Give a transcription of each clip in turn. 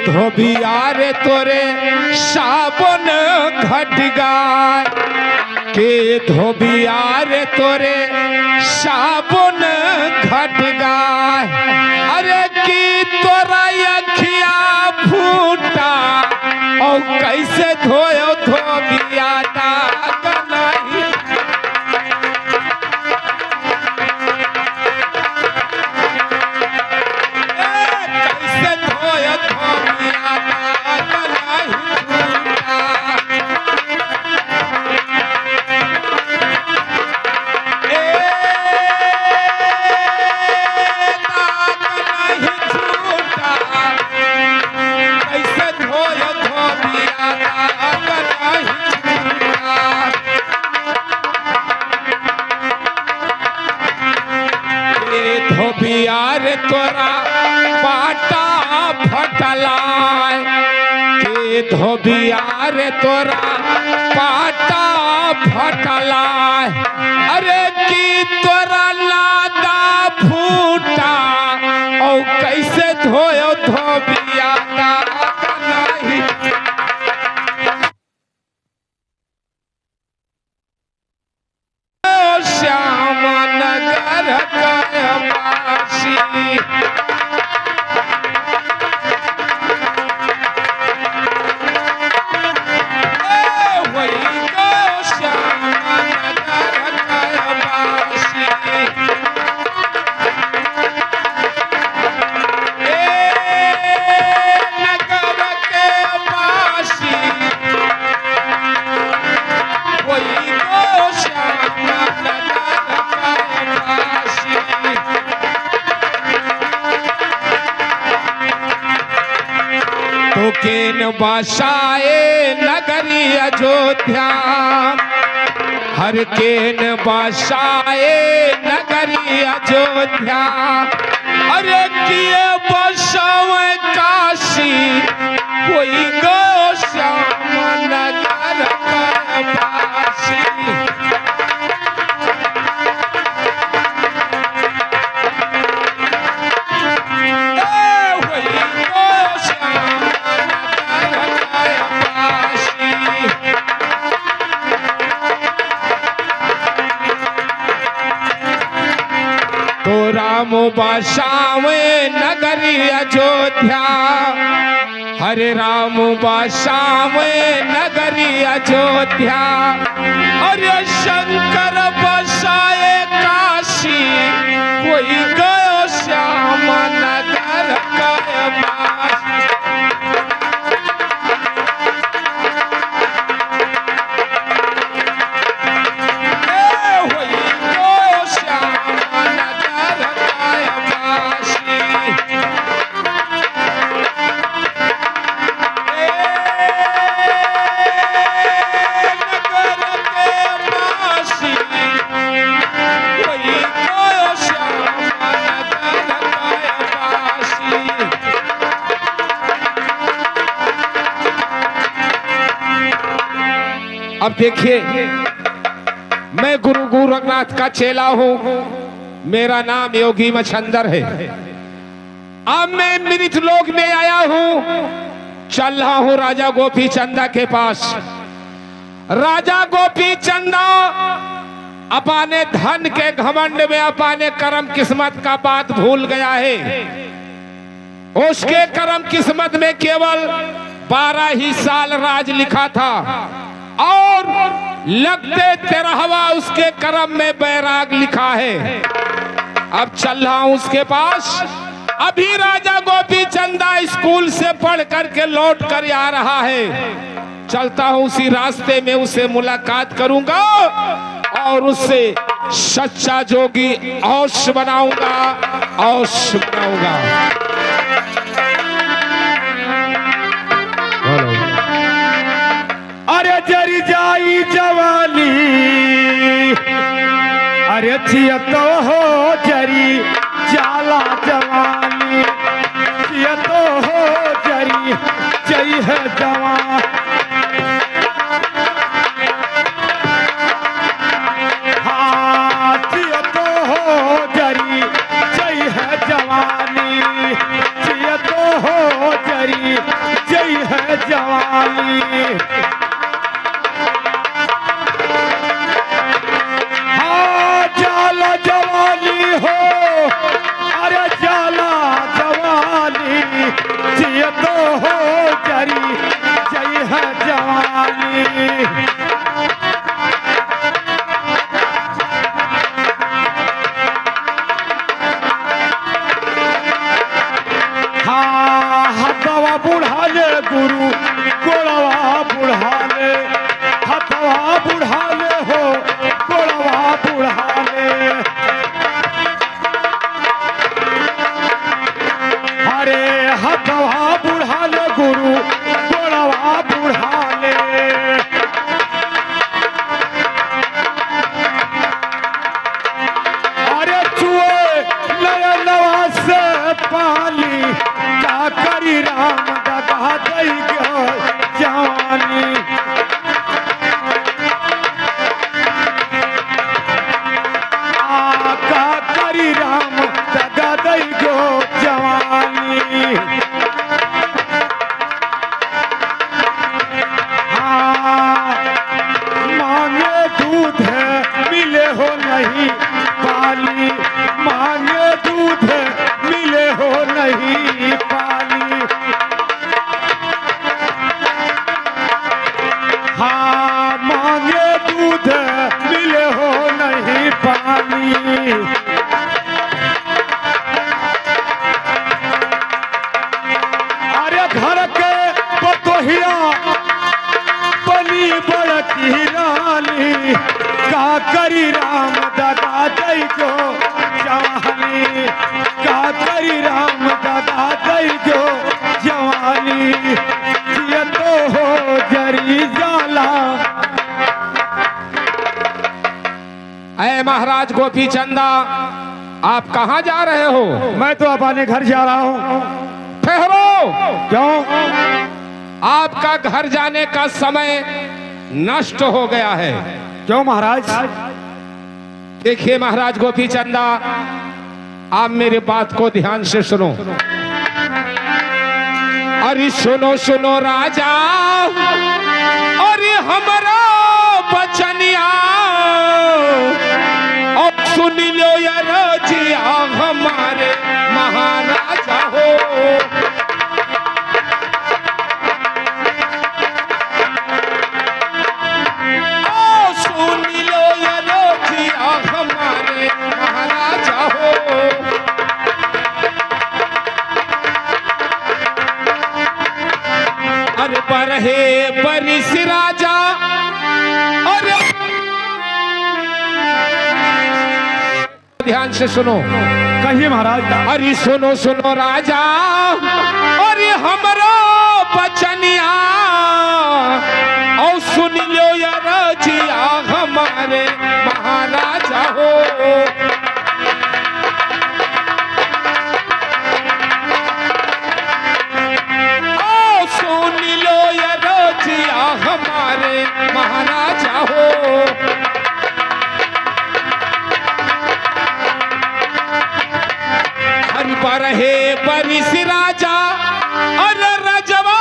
धोबिया रे तोरे साबन घट गाय के धोबिया रे तोरे साबन घट गाय अरे की तोरा अखिया फूटा और कैसे धोयो धोबिया दाग नहीं कैसे धोयो धोबिया दाग नहीं छूटा धोबिया रे तोरा पाटा फटलाय के धोबिया रे तोरा पाटा फटलाय अरे की तोरा लादा फूटा और कैसे धोयो धोबिया दाग नहीं श्याम नगर कयवासी वही गो श्याम नगर कयवासी नगर के वासी वही गो श्याम नगर कयवासी तो केन बसाए नगरी अयोध्या हर केन बसाए नगरी अयोध्या अरे किए बसावे काशी कोई गो श्याम नगर कयवासी तो राम बसावे नगरी अयोध्या हरे राम बसावे नगरी अयोध्या अरे शंकर बसाए काशी कोई गयो श्याम नगर कयवासी अब देखिए मैं गुरु गोरखनाथ का चेला हूं मेरा नाम योगी मछंदर है अब मैं मृत लोक में आया हूं चल रहा हूं राजा गोपी चंदा के पास राजा गोपी चंदा अपने धन के घमंड में अपने कर्म किस्मत का बात भूल गया है उसके कर्म किस्मत में केवल 12 ही साल राज लिखा था और लगते 13वां उसके कर्म में बैराग लिखा है अब चल रहा हूं उसके पास अभी राजा गोपी चंदा स्कूल से पढ़ करके लौट कर आ रहा है चलता हूं उसी रास्ते में उसे मुलाकात करूंगा और उससे सच्चा जोगी अवश्य बनाऊंगा अवश्य बनाऊंगा। अरे जरी जाई जवानी अरे छिया तो हो जरी जाला जवानी छिया तो हो जरी जई है जवान हाँ छिया तो हो जरी जई है जवानी छिया तो हो जरी नहीं पाली, मांगे दूध मिले हो नहीं पाली। हाँ मांगे दूध मिले हो नहीं पाली। अरे घर के पतोहिया बनी बड़की रानी, का करी राम दादा दई जो जवानी, का करी राम दादा दई जो जवानी, ये तो हो जरी जाला। अय महाराज गोपी चंदा, आप कहाँ जा रहे हो? मैं तो अपने घर जा रहा हूँ। ठहरो, क्यों? आपका घर जाने का समय नष्ट हो गया है। क्यों महाराज? देखिए महाराज गोपी चंदा, आप मेरी बात को ध्यान से सुनो। अरे सुनो सुनो राजा, अरे हमारा बचनिया, अब सुन लो या रजिया हमारे महाराजा हो। ओ सुन लो या रजिया हमारे महाराजा हो। अरे बरहे बरिस राजा, अरे ध्यान से सुनो। कहिए महाराज। अरे सुनो सुनो राजा, अरे हमारा बचनिया, और सुन लो या रजिया हमारे महाराजा हो। ओ सुन लो या रजिया हमारे महाराजा हो। हर बरहे बरिस राजा, अरे रजवा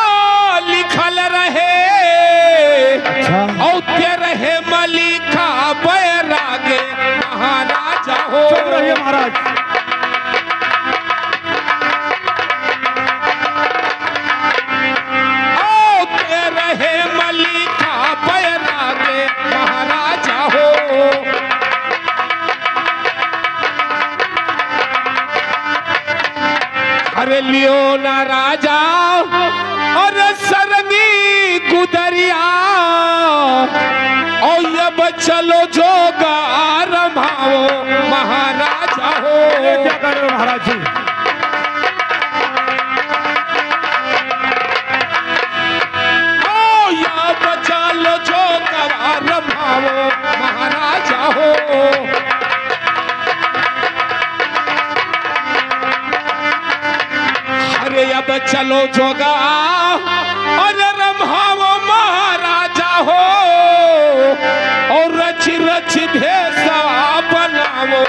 लिखल रहे, और रहे मलिका बैरागे महाराजा हो। चुप रहिए महाराज। रहे मलिका बैरागे महाराजा हो। अरे लियो ना राजा, अरे सरगी गुदरिया, और अब चलो जोगा रमाओ महाराजा हो। क्या कर रहे हो महाराज जी? ओ अब चलो जोगा रमाओ महाराजा हो। अरे अब चलो जोगा और रम्हाओ महाराजा हो, और रच रच भेसा बनाओ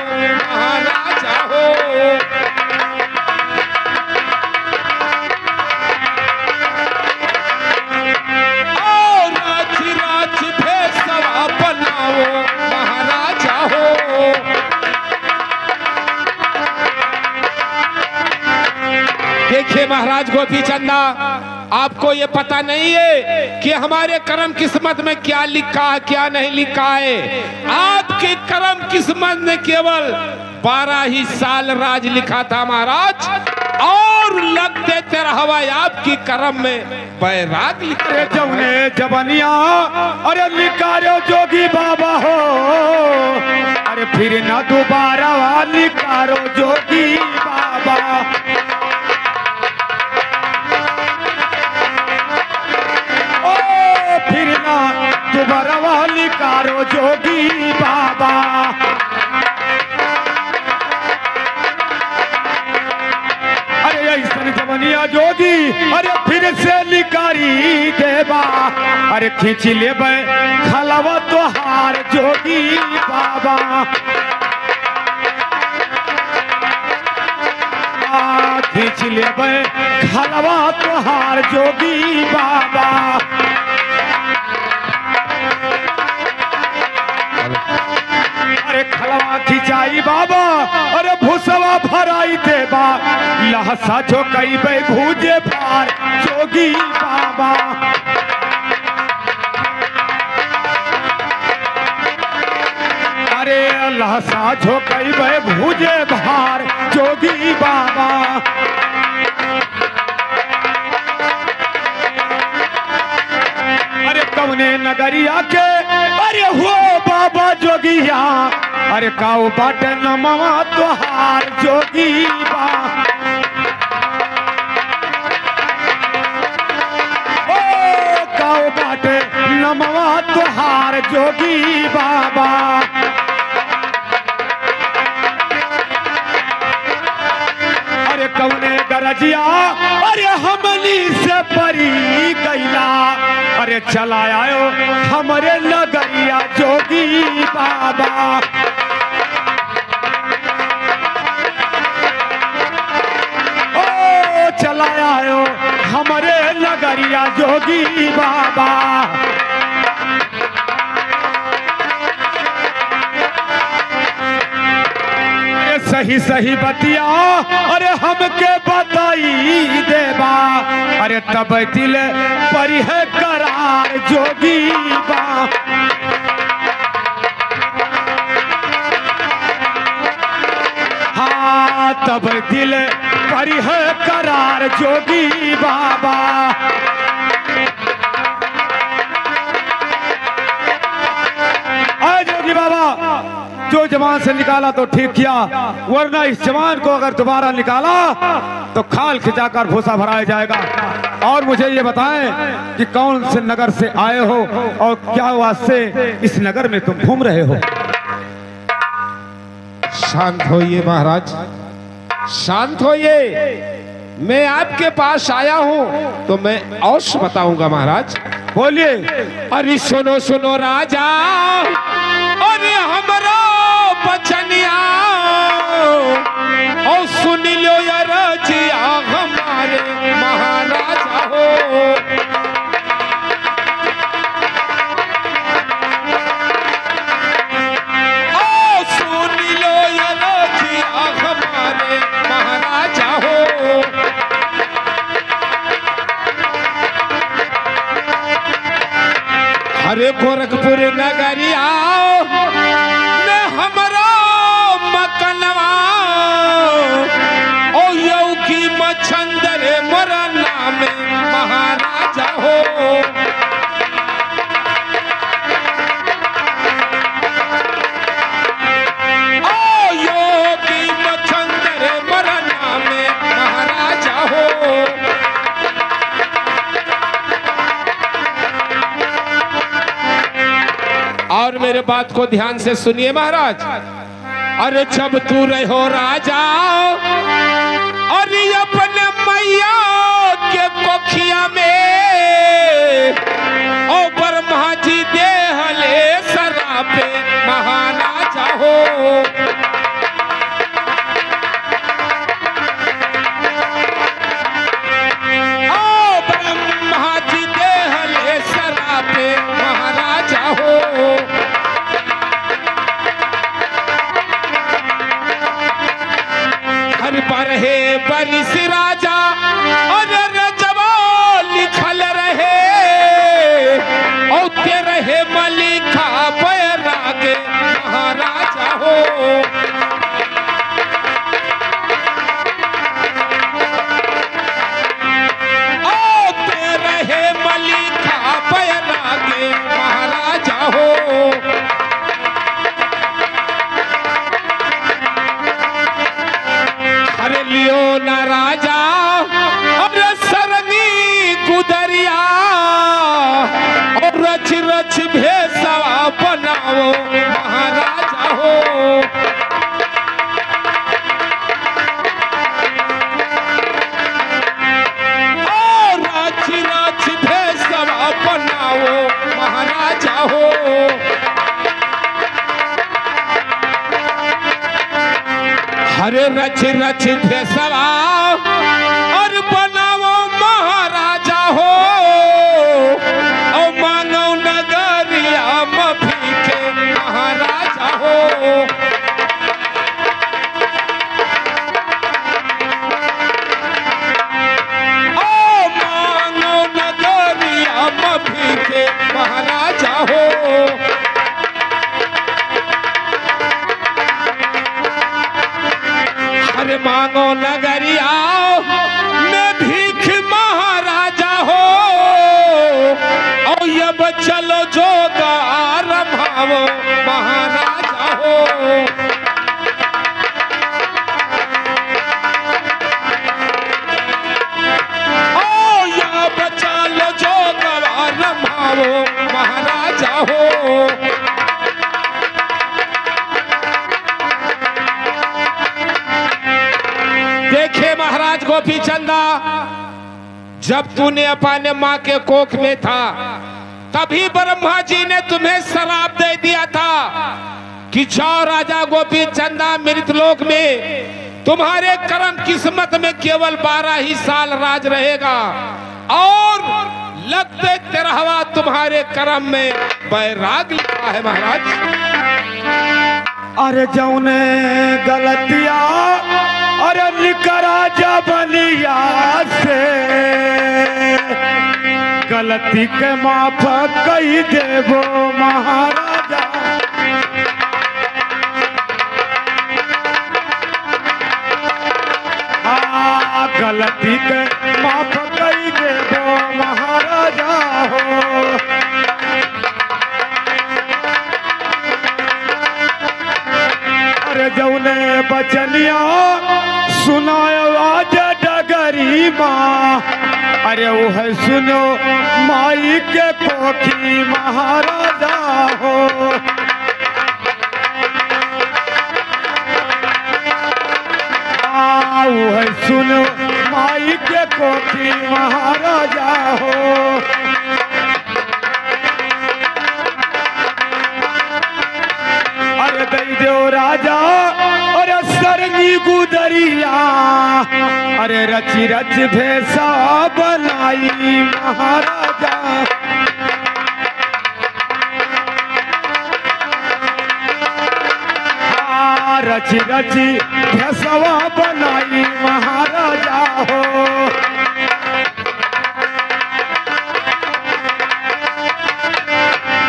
महाराजा हो। और रच रच भेसा बनाओ महाराजा हो। देखिए महाराज गोपी चंदा, आपको ये पता नहीं है कि हमारे कर्म किस्मत में क्या लिखा है क्या नहीं लिखा है। आपके कर्म किस्मत ने केवल 12 ही साल राज लिखा था महाराज, और लगते तेरहवा आपकी कर्म में बैराग लिखा। अरे जौने जबनिया, अरे निकारो जोगी बाबा हो, अरे फिर न दोबारा निकारो जोगी बाबा। फिर ना दोबारा वाली कारो जोगी बाबा। अरे ऐसा जवनिया जोगी, अरे फिर से लिकारी देवा, अरे खींच ले खलवा तोहार जोगी बाबा। खींच ले खलवा तोहार जोगी बाबा। अरे खला जाई बाबा अरे भूसवा भराई देबा लहसा जो कई बे भूजे भार जोगी बाबा अरे लहसा जो कई बे भूजे भार जोगी बाबा अरे कौने नगरिया के अरे हो बाबा जोगिया अरे काऊ बाटे नमवा तोहार जोगी बा ओ काऊ बाटे नमवा तोहार जोगी बाबा अरे कौने गरजिया अरे हमनी से परी गैला अरे चला आयो हमारे लगरिया जोगी बाबा ओ चला आयो हमारे लगरिया जोगी बाबा सही सही बतिया अरे हमके बताई देबा अरे तब दिल पर है करार जोगी बा हाँ तब दिल पर है करार जोगी बाबा जोगी बाबा जो जवान से निकाला तो ठीक किया वरना इस जवान को अगर दोबारा निकाला तो खाल खिंचाकर भूसा भराया जाएगा और मुझे ये बताएं कि कौन से नगर से आए हो और क्या वास्ते इस नगर में तुम घूम रहे हो शांत होइए महाराज शांत होइए मैं आपके पास आया हूँ तो मैं अवश्य बताऊंगा महाराज बोलिए अरे सुनो सुनो राजा अरे हमारा बचनिया और सुन लो यार जिया हमारे महाराजा हो ओ सुन लो यार जिया हमारे महाराजा हो अरे गोरखपुर नगरिया में हमारा मकनवा ओ यौ की मछंदर मरना में महाराजा हो ओ यौ की मछंदर मरना में महाराजा हो और मेरे बात को ध्यान से सुनिए महाराज अरे जब तू रहो राजा अरे अपने मैया के कोखिया में ओ ब्रह्मा जी देहले सरापे महाराजा हो ओ ब्रह्मा जी देहले सरापे महाराजा हो बरहे बरिस राजा और रजवा लिखल रहे और ते रहे मलिका बैराग महाराजा हो ओ ते रहे मलिका बैराग महाराजा हो अरे लियो न राजा और सरनी गुदरिया और रच रच भेसवा बनाओ महाराजा हो और रच रच भेसवा बनाओ महाराजा हो हरे रच रच भेसवा और बनाओ महाराजा हो और मानो नगरिया मफी के महाराजा हो मांगो नगरिया में भीख महाराजा हो, और अब चलो जोगार भावो महाराजा हो। चलो जोगार भावो महाराजा हो। देखे महाराज गोपी चंदा, जब तूने अपने माँ के कोख में था तभी ब्रह्मा जी ने तुम्हें श्राप दे दिया था कि जाओ राजा गोपी चंदा, मृतलोक में तुम्हारे कर्म किस्मत में केवल 12 ही साल राज रहेगा, और लगते 13वां तुम्हारे कर्म में बैराग लिखा है महाराज। अरे जौने गलतिया अरे निकरा जा बलिया से, गलती के माफ कही देवो महाराजा। गलती के माफ कही देवो महाराजा हो। अरे जौने बचनिया सुनायो आज डगरी माँ, अरे वो है सुनो माई के कोखी महाराजा हो। वो है सुनो माई के कोखी महाराजा हो। अरे दई दो राजा अरे सरंगी गुदरिया, अरे रची रच भेसा बनाई महाराजा। रची रची भेसवा बनाई महाराजा हो।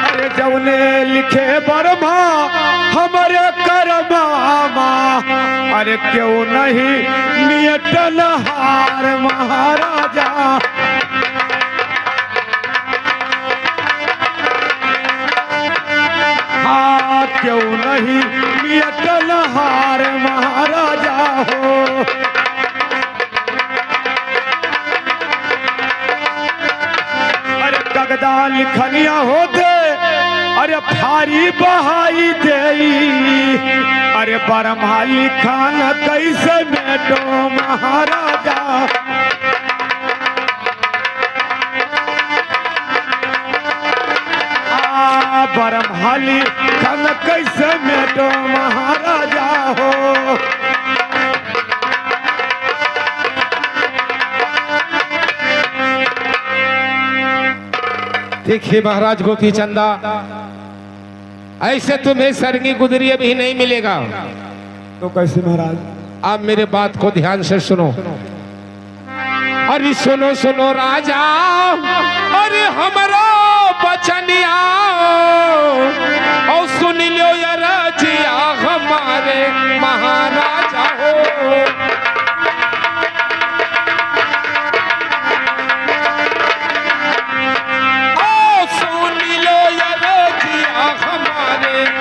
अरे जौने लिखे बर्मा हमारे कर्मा, अरे क्यों नहीं मिटन हार महाराजा। हाँ क्यों नहीं मिटन हार महाराजा हो। अरे गगदा लिखनिया होते अरे फारी बहाई देई, अरे बरमा लिखान कैसे मेटो महाराजा। बरमा लिखान कैसे मेटो महाराजा हो। देखिए महाराज गोपी चंदा, ऐसे तुम्हें सरंगी गुदरिया भी नहीं मिलेगा। तो कैसे महाराज? आप मेरे बात को ध्यान से सुनो। अरे सुनो सुनो राजा, अरे हमारा बचनिया, और सुन लो ये राजिया हमारे महाराजा हो।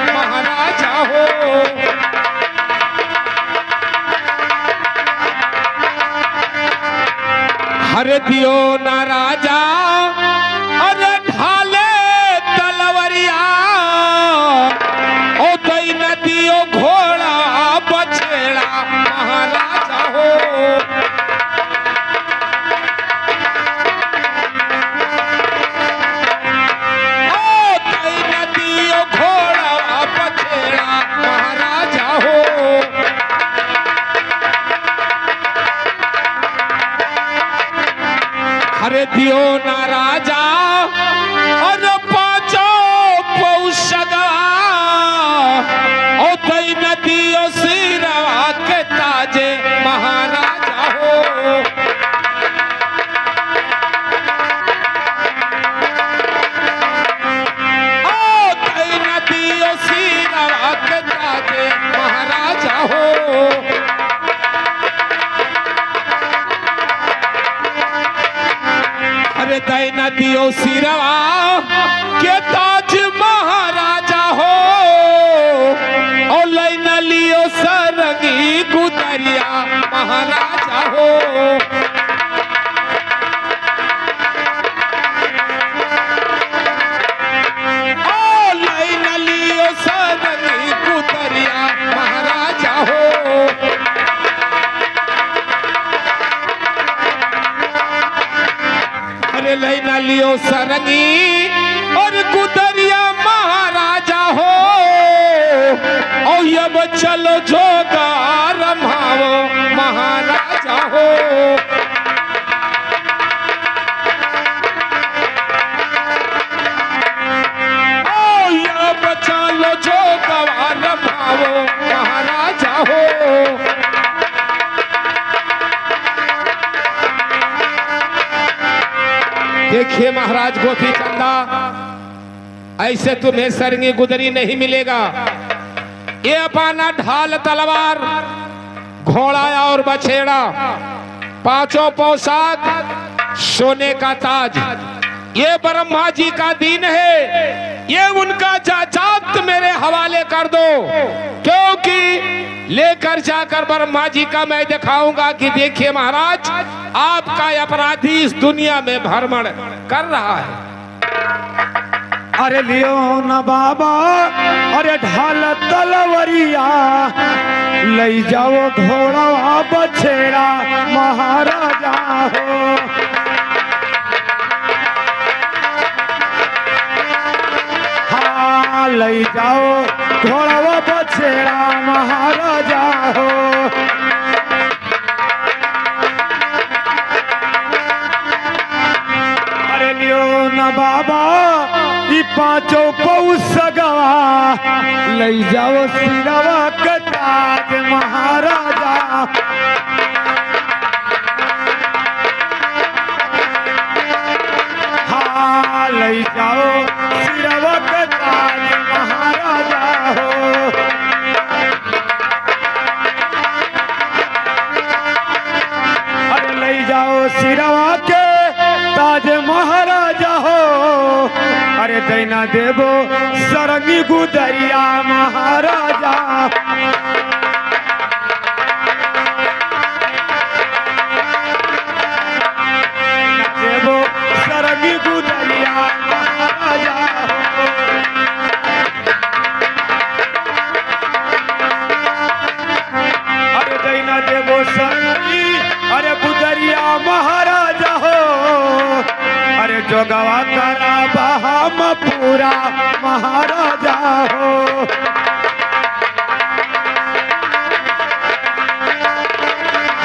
महाराजा हो। हर दियो ना राजा अरे ढाले तलवरिया, ओ दई न दियो घोड़ा बछेड़ा महाराजा हो। अरे दियो ना राजा और पाचो पौषगा, ओ दई न दियो सिरवा के ताजे महाराजा हो। ओ दई न दियो सिरवा के ताजे महाराजा हो। न दियो सिरवा के ताज महाराजा हो, और लई न लियो सरंगी गुदरिया महाराजा हो। ओ लई न लियो सरंगी गुदरिया महाराजा हो। अरे लई न लियो सरंगी और गुदरिया महाराजा हो, और अब चलो जोगा रमाओ महाराजा हो। ओ अब चलो जोगा रमाओ महाराजा हो। देखिए महाराज गोपी चंदा, ऐसे तुम्हें सरंगी गुदरी नहीं मिलेगा। ये अपना ढाल तलवार, घोड़ा और बछेड़ा, पांचों पोशाक, सोने का ताज, ये ब्रह्मा जी का दीन है। ये उनका जात मेरे हवाले कर दो, क्योंकि लेकर जाकर ब्रह्मा जी का मैं दिखाऊंगा कि देखिए महाराज, आपका अपराधी इस दुनिया में भ्रमण कर रहा है। अरे लियो न बाबा, अरे ढाल तलवरिया, लई जाओ घोड़ा बछेड़ा महाराजा हो। हाँ लई जाओ घोड़ा बछेड़ा महाराजा हो। अरे लियो न बाबा, ई पांचों पौसगवा, लई जाओ सिरवा के ताज महाराजा। हाँ लई जाओ सिरवा के ताज महाराजा हो। अरे लई जाओ सिरवा के ताज महाराजा हो। अरे दैना देवो सरंगी गुदरिया महाराजा। देवो सरंगी गुदरिया महाराजा हो। अरे दैना देवो सरंगी, अरे गुदरिया महाराजा हो। अरे जोगवा करा बहाम पूरा महाराजा हो।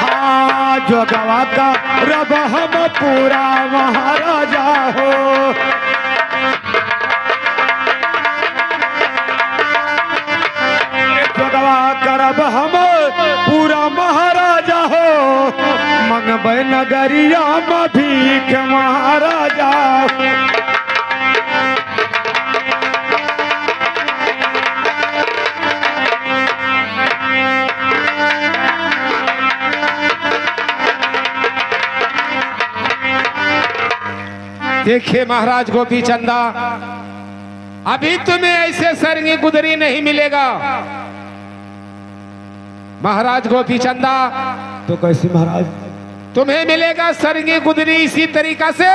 हाँ जोगवा का रब हम पूरा महाराजा हो। जोगवा करब हम पूरा महाराजा हो। मंगबे नगरिया में भीख महाराजा। देखिए महाराज गोपी चंदा, अभी तुम्हें ऐसे सरंगी गुदरी नहीं मिलेगा। महाराज गोपी चंदा, तो कैसे महाराज? तुम्हें मिलेगा सरंगी गुदरी इसी तरीका से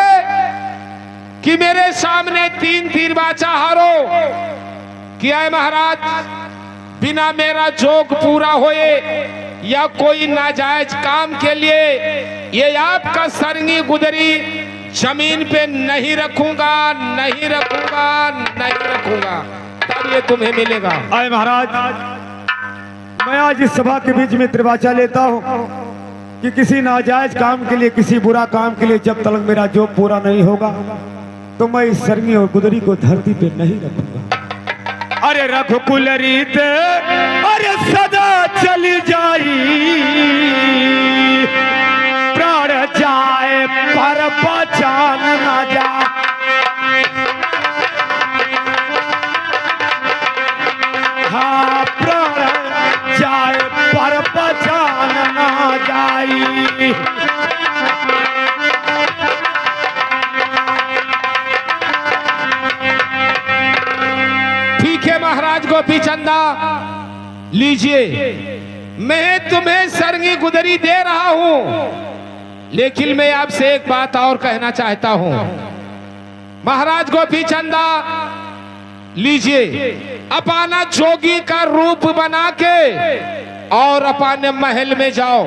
कि मेरे सामने 3 तीर बाचा हारो किया है महाराज, बिना मेरा जोग पूरा होए या कोई नाजायज काम के लिए ये आपका सरंगी गुदरी जमीन पे नहीं रखूंगा, नहीं रखूंगा, नहीं रखूंगा, तब ये तुम्हें मिलेगा। आए महाराज, मैं आज इस सभा के बीच में त्रिवाचा लेता हूँ कि किसी नाजायज काम के लिए, किसी बुरा काम के लिए जब तक मेरा जोग पूरा नहीं होगा तो मैं इस सरंगी और गुदरी को धरती पे नहीं रखूंगा। अरे रघुकुल रीत अरे सदा चली जाई, प्राण जाए पर पहचान न जा। हाँ प्राण जाए पर पहचान न जाई। गोपी चंदा, लीजिए, मैं तुम्हें सरंगी गुदरी दे रहा हूं, लेकिन मैं आपसे एक बात और कहना चाहता हूं। महाराज गोपी चंदा, लीजिए, अपना जोगी का रूप बना के और अपने महल में जाओ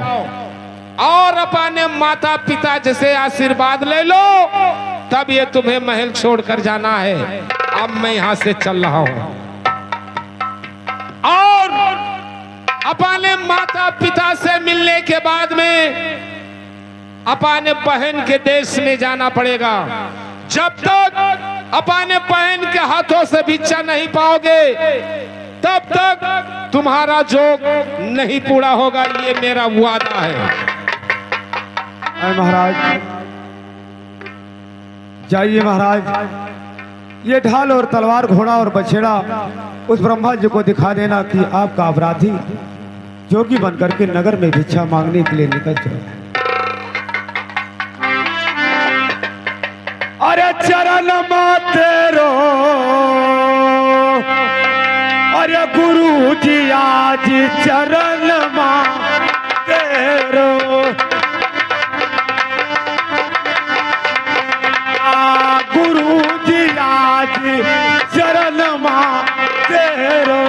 और अपने माता पिता जैसे आशीर्वाद ले लो, तब ये तुम्हें महल छोड़कर जाना है। अब मैं यहां से चल रहा हूं और अपने माता पिता से मिलने के बाद में अपने बहन के देश में जाना पड़ेगा। जब तक अपने बहन के हाथों से भिक्षा नहीं पाओगे, तब तक तुम्हारा जोग नहीं पूरा होगा, ये मेरा वादा है। महाराज जाइए महाराज, ये ढाल और तलवार, घोड़ा और बछेड़ा उस ब्रह्मा जी को दिखा देना कि आपका अपराधी जोगी बनकर के नगर में भिक्षा मांगने के लिए निकल जाए। अरे चरण तेरो, अरे गुरु जी आज चरण तेरो, गुरु जी आज चरण तेरो,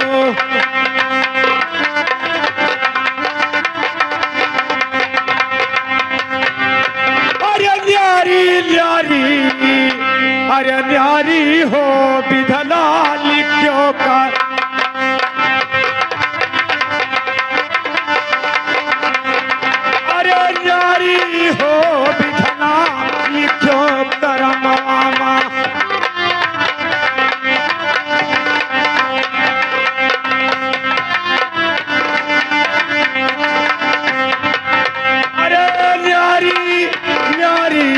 अरे न्यारी न्यारी, अरे न्यारी हो विधना लिखो कर, अरे न्यारी हो विधना लिखो कर मामा, अरे न्यारी न्यारी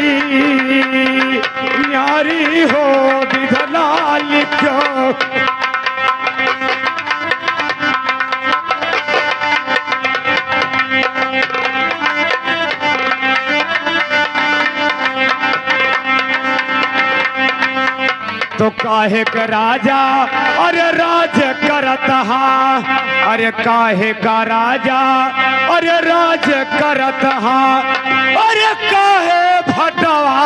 न्यारी हो विधना लिखो, तो काहे का राजा अरे राज करता, अरे काहे का राजा अरे राज करता, अरे काहे भटवा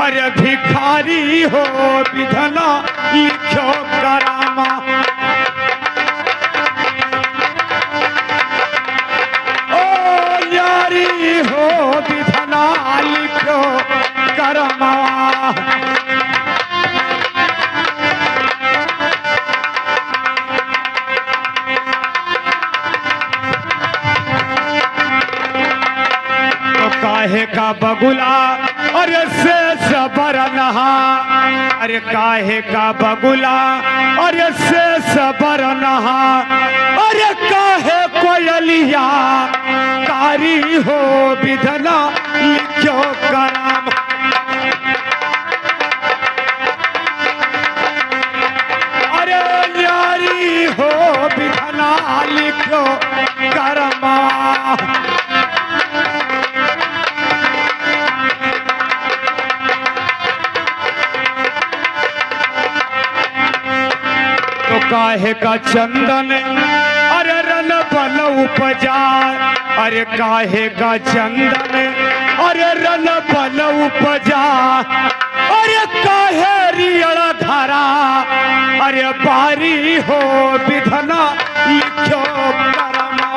अरे भिखारी हो विधना लिखो करामा, ओ यारी हो विधना लिखो करमा, काहे का बगुला अरे से सबर नहा, अरे काहे का बगुला अरे से सबर नहा, अरे काहे कोयलिया कारी हो विधना लिखो कराम, अरे न्यारी हो विधना लिखो करमा, तो काहे का चंदन अरे रन बल उपजा, अरे काहे का चंदन अरे रन बल उपजा, अरे काहे रियड़ धरा अरे बारी हो विधना लिखो करमा,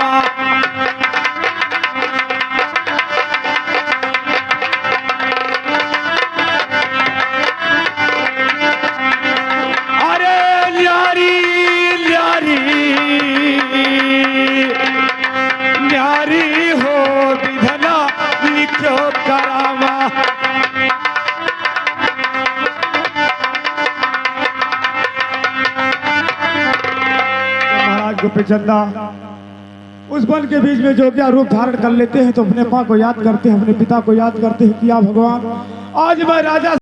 न्यारी हो विधना लिखो करामा, महाराज गोपी चंदा उस वन के बीच में जो क्या रूप धारण कर लेते हैं, तो अपने माँ को याद करते हैं, अपने पिता को याद करते हैं कि या भगवान आज मैं राजा